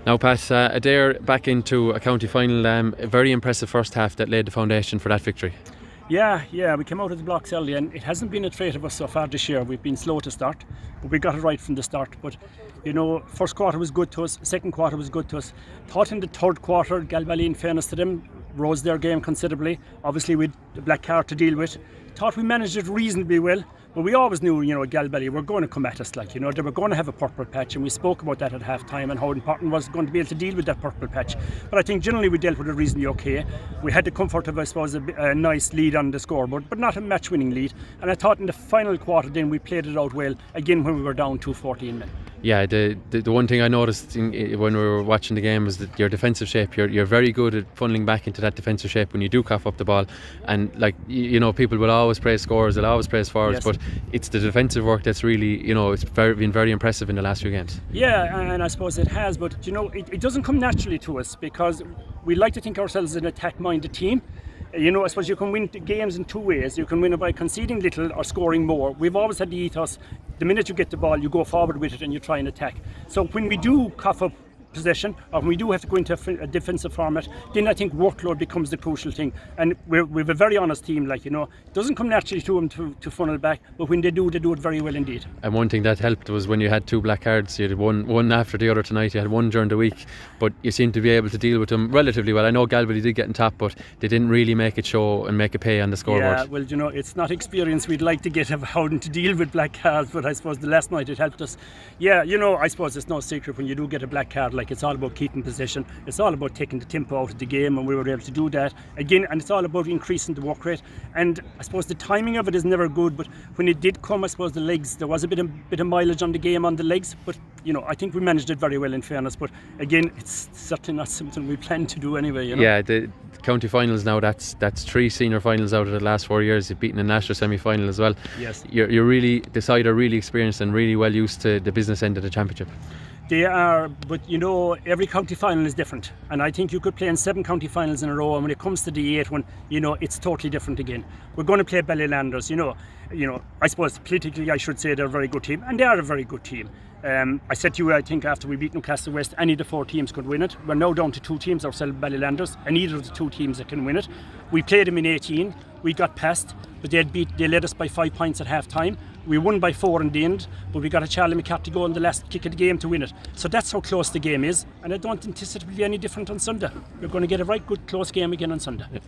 Now, Pat, Adare back into a county final. A very impressive first half that laid the foundation for that victory. Yeah, we came out of the blocks early, and it hasn't been a trait of us so far this year. We've been slow to start, but we got it right from the start. But first quarter was good to us, second quarter was good to us. Thought in the third quarter, Galbally, in fairness to them, rose their game considerably. Obviously, with the black card to deal with. Thought we managed it reasonably well. But we always knew, Galbally were going to come at us, they were going to have a purple patch, and we spoke about that at half time and how important it was going to be able to deal with that purple patch. But I think generally we dealt with it reasonably okay. We had the comfort of, I suppose, a nice lead on the scoreboard, but not a match-winning lead. And I thought in the final quarter then we played it out well, again when we were down 2-14 men. Yeah, the one thing I noticed when we were watching the game was that your defensive shape, you're very good at funneling back into that defensive shape when you do cough up the ball. And people will always praise scorers, they'll always praise forwards, yes. But it's the defensive work that's really, it's been very impressive in the last few games. Yeah, and I suppose it has, but it doesn't come naturally to us because we like to think ourselves as an attack-minded team. I suppose you can win games in two ways. You can win it by conceding little or scoring more. We've always had the ethos, the minute you get the ball, you go forward with it and you try and attack. So when we do cough up possession, or when we do have to go into a defensive format, then I think workload becomes the crucial thing. And we've a very honest team, it doesn't come naturally to them to funnel back, but when they do it very well indeed. And one thing that helped was when you had two black cards, you had one after the other tonight, you had one during the week, but you seemed to be able to deal with them relatively well. I know Galbally did get in top, but they didn't really make it show and make it pay on the scoreboard. Yeah, well, it's not experience we'd like to get of how to deal with black cards, but I suppose the last night it helped us. Yeah, I suppose it's no secret when you do get a black card, it's all about keeping possession, it's all about taking the tempo out of the game, and we were able to do that again, and it's all about increasing the work rate. And I suppose the timing of it is never good, but when it did come, I suppose the legs, there was a bit of mileage on the game on the legs, but I think we managed it very well in fairness. But again, it's certainly not something we plan to do anyway. Yeah, the county finals now, that's 3 senior finals out of the last 4 years. You've beaten a national semi-final as well. Yes, you're really, the side are really experienced and really well used to the business end of the championship. They are, but every county final is different, and I think you could play in 7 county finals in a row, and when it comes to the 8th one, it's totally different again. We're going to play Ballylanders, I suppose politically I should say they're a very good team, and they are a very good team. I said to you, I think after we beat Newcastle West, any of the 4 teams could win it. We're now down to 2 teams, ourselves Ballylanders, and either of the 2 teams that can win it. We played them in 18, we got past, but they led us by 5 points at half time. We won by 4 in the end, but we got a Charlie McCarthy goal in the last kick of the game to win it. So that's how close the game is, and I don't anticipate it will be any different on Sunday. We're going to get a right good close game again on Sunday. Yeah.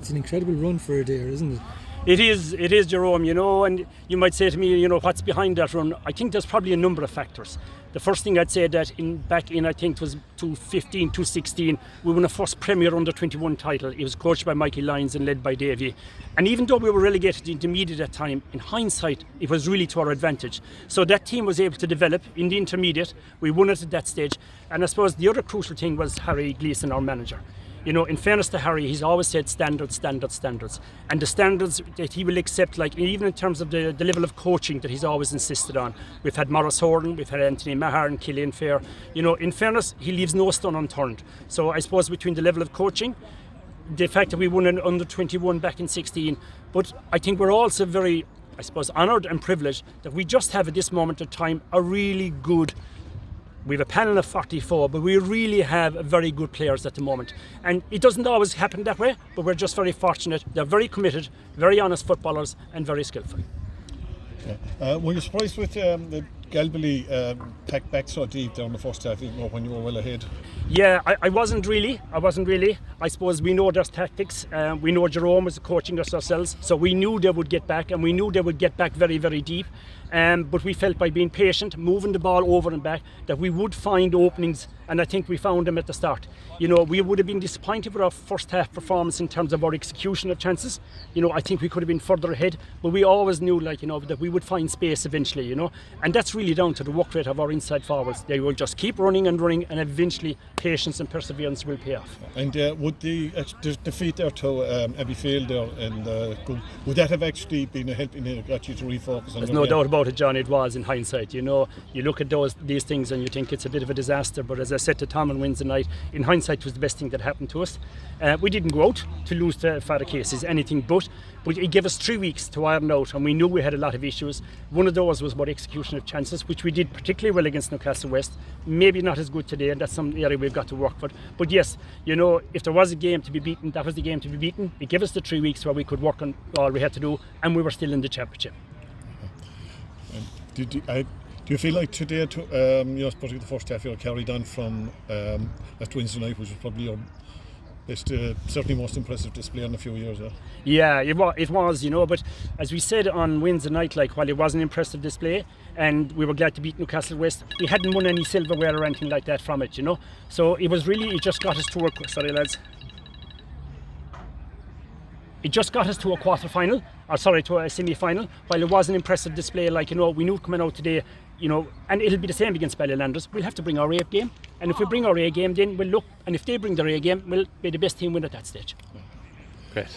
It's an incredible run for Adare, isn't it? It is, Jerome, and you might say to me, what's behind that run? I think there's probably a number of factors. The first thing I'd say that back in I think it was 2015, 2016, we won a first Premier Under-21 title. It was coached by Mikey Lyons and led by Davey. And even though we were relegated to intermediate at that time, in hindsight, it was really to our advantage. So that team was able to develop in the intermediate. We won it at that stage. And I suppose the other crucial thing was Harry Gleeson, our manager. In fairness to Harry, he's always said standards. And the standards that he will accept, even in terms of the level of coaching that he's always insisted on. We've had Maurice Horton, we've had Anthony Maher and Killian Fair. In fairness, he leaves no stone unturned. So I suppose between the level of coaching, the fact that we won an under-21 back in 16, but I think we're also very, I suppose, honoured and privileged that we just have at this moment of time a really good. We have a panel of 44, but we really have very good players at the moment. And it doesn't always happen that way, but we're just very fortunate. They're very committed, very honest footballers, and very skillful. Yeah. Were you surprised with the Galbally packed back so deep down the first half, even when you were well ahead? Yeah, I wasn't really. I suppose we know their tactics. We know Jerome was coaching us ourselves, so we knew they would get back, and we knew they would get back very, very deep. But we felt by being patient, moving the ball over and back, that we would find openings, and I think we found them at the start. We would have been disappointed with our first half performance in terms of our execution of chances. I think we could have been further ahead, but we always knew, that we would find space eventually, and that's really down to the work rate of our inside forwards. They will just keep running, and eventually patience and perseverance will pay off. And would the defeat there to Abbeyfield there and would that have actually been a helping hand, got you to refocus on? There's no doubt about it, John. It was in hindsight. You look at these things and you think it's a bit of a disaster, but as I said to Tom on Wednesday night, in hindsight it was the best thing that happened to us. We didn't go out to lose to Fada cases, anything but it gave us 3 weeks to iron out, and we knew we had a lot of issues. One of those was about execution of chances. process, which we did particularly well against Newcastle West. Maybe not as good today, and that's some area we've got to work for. But yes, you know, if there was a game to be beaten, that was the game to be beaten. It gave us the 3 weeks where we could work on all we had to do, and we were still in the championship. Do you feel like today, especially the first half, you carried on from last Wednesday night, which was probably your best, certainly most impressive display in a few years? Yeah, it was, you know, but as we said on Wednesday night, like, while it was an impressive display and we were glad to beat Newcastle West, we hadn't won any silverware or anything like that from it, you know. So it was really, it just got us to a quarter-final, to a semi-final. While it was an impressive display, like, you know, we knew coming out today, you know, and it'll be the same against Ballylanders. We'll have to bring our A game, and if we bring our A game, then we'll look, and if they bring their A game, we'll be the best team win at that stage. Great.